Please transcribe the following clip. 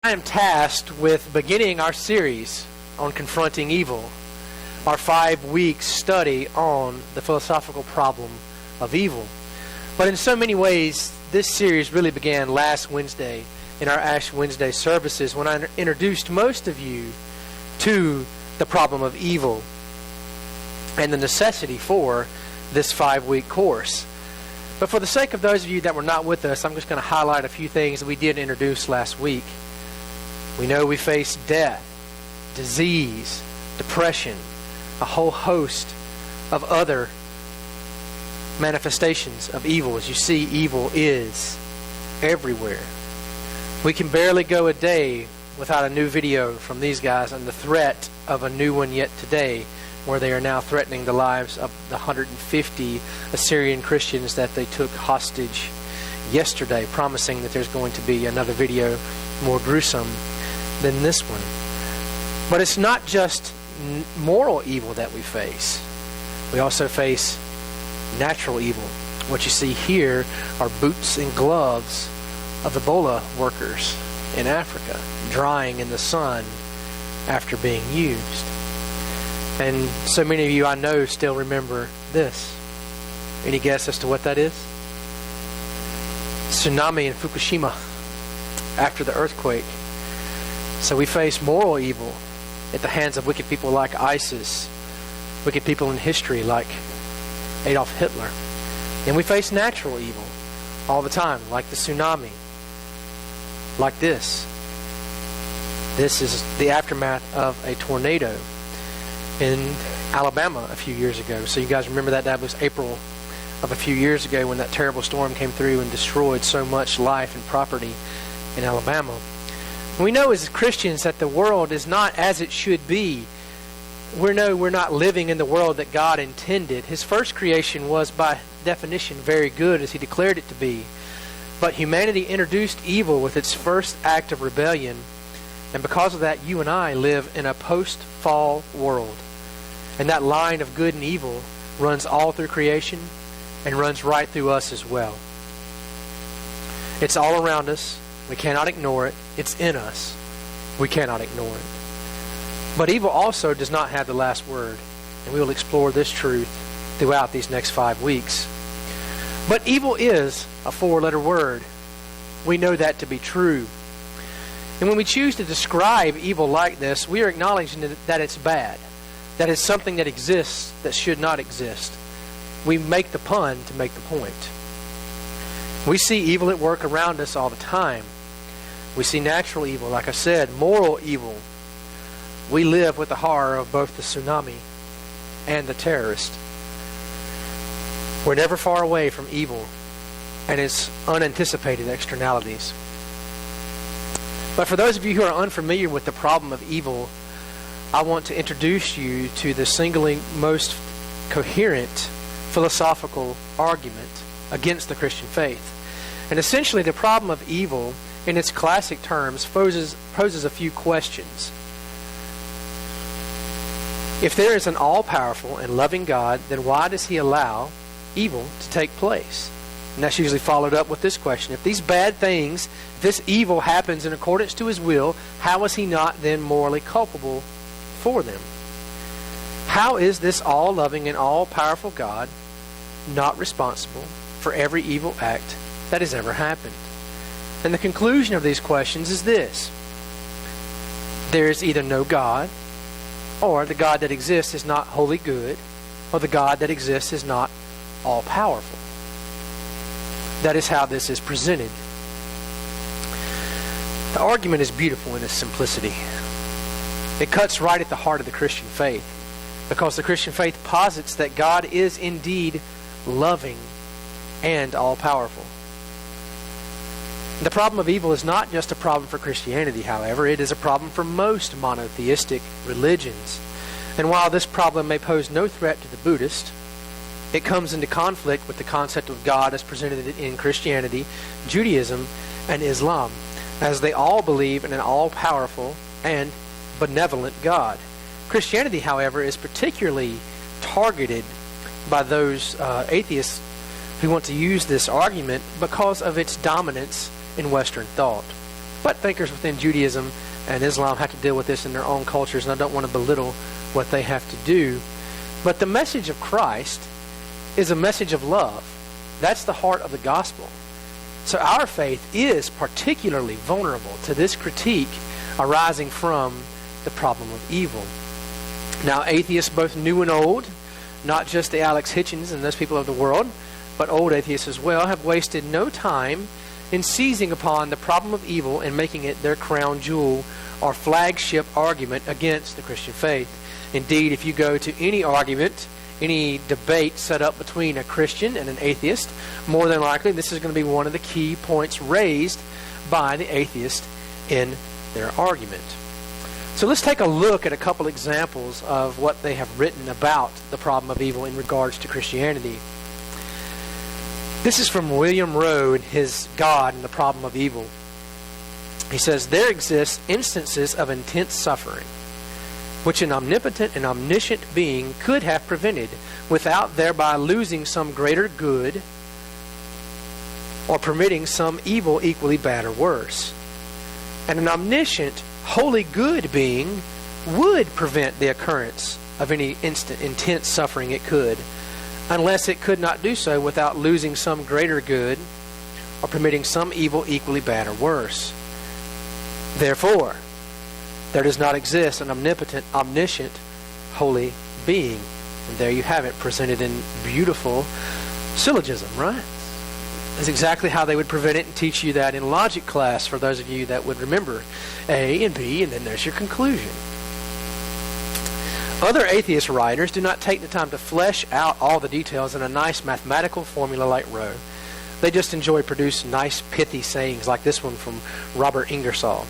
I am tasked with beginning our series on confronting evil, our 5-week study on the philosophical problem of evil. But in so many ways, this series really began last Wednesday in our Ash Wednesday services when I introduced most of you to the problem of evil and the necessity for this 5-week course. But for the sake of those of you that were not with us, I'm just going to highlight a few things that we did introduce last week. We know we face death, disease, depression, a whole host of other manifestations of evil. As you see, evil is everywhere. We can barely go a day without a new video from these guys and the threat of a new one yet today, where they are now threatening the lives of the 150 Assyrian Christians that they took hostage yesterday, promising that there's going to be another video more gruesome than this one. But it's not just moral evil that we face. We also face natural evil. What you see here are boots and gloves of Ebola workers in Africa, drying in the sun after being used. And so many of you I know still remember this. Any guess as to what that is? Tsunami in Fukushima after the earthquake. So we face moral evil at the hands of wicked people like ISIS, wicked people in history like Adolf Hitler. And we face natural evil all the time, like the tsunami, like this. This is the aftermath of a tornado in Alabama a few years ago. So you guys remember that? That was April of a few years ago when that terrible storm came through and destroyed so much life and property in Alabama. We know as Christians that the world is not as it should be. We know we're not living in the world that God intended. His first creation was by definition very good, as He declared it to be. But humanity introduced evil with its first act of rebellion. And because of that, you and I live in a post-fall world. And that line of good and evil runs all through creation and runs right through us as well. It's all around us. We cannot ignore it. It's in us. We cannot ignore it. But evil also does not have the last word. And we will explore this truth throughout these next 5 weeks. But evil is a 4-letter word. We know that to be true. And when we choose to describe evil like this, we are acknowledging that it's bad. That it's something that exists that should not exist. We make the pun to make the point. We see evil at work around us all the time. We see natural evil, like I said, moral evil. We live with the horror of both the tsunami and the terrorist. We're never far away from evil and its unanticipated externalities. But for those of you who are unfamiliar with the problem of evil, I want to introduce you to the singularly most coherent philosophical argument against the Christian faith. And essentially the problem of evil, in its classic terms, poses a few questions. If there is an all-powerful and loving God, then why does He allow evil to take place? And that's usually followed up with this question. If these bad things, if this evil happens in accordance to His will, how is He not then morally culpable for them? How is this all-loving and all-powerful God not responsible for every evil act that has ever happened? And the conclusion of these questions is this: there is either no God, or the God that exists is not wholly good, or the God that exists is not all-powerful. That is how this is presented. The argument is beautiful in its simplicity. It cuts right at the heart of the Christian faith, because the Christian faith posits that God is indeed loving and all-powerful. The problem of evil is not just a problem for Christianity, however. It is a problem for most monotheistic religions. And while this problem may pose no threat to the Buddhist, it comes into conflict with the concept of God as presented in Christianity, Judaism, and Islam, as they all believe in an all-powerful and benevolent God. Christianity, however, is particularly targeted by those atheists who want to use this argument because of its dominance in Western thought. But thinkers within Judaism and Islam have to deal with this in their own cultures, and I don't want to belittle what they have to do. But the message of Christ is a message of love. That's the heart of the gospel. So our faith is particularly vulnerable to this critique arising from the problem of evil. Now, atheists, both new and old, not just the Alex Hitchens and those people of the world, but old atheists as well, have wasted no time in seizing upon the problem of evil and making it their crown jewel or flagship argument against the Christian faith. Indeed, if you go to any argument, any debate set up between a Christian and an atheist, more than likely this is going to be one of the key points raised by the atheist in their argument. So let's take a look at a couple examples of what they have written about the problem of evil in regards to Christianity. This is from William Rowe in his God and the Problem of Evil. He says, there exist instances of intense suffering, which an omnipotent and omniscient being could have prevented without thereby losing some greater good or permitting some evil equally bad or worse. And an omniscient, wholly good being would prevent the occurrence of any instant intense suffering it could, unless it could not do so without losing some greater good or permitting some evil equally bad or worse. Therefore, there does not exist an omnipotent, omniscient, holy being. And there you have it, presented in beautiful syllogism, right? That's exactly how they would prevent it and teach you that in logic class, for those of you that would remember A and B, and then there's your conclusion. Other atheist writers do not take the time to flesh out all the details in a nice mathematical formula like Rowe. They just enjoy produce nice pithy sayings like this one from Robert Ingersoll.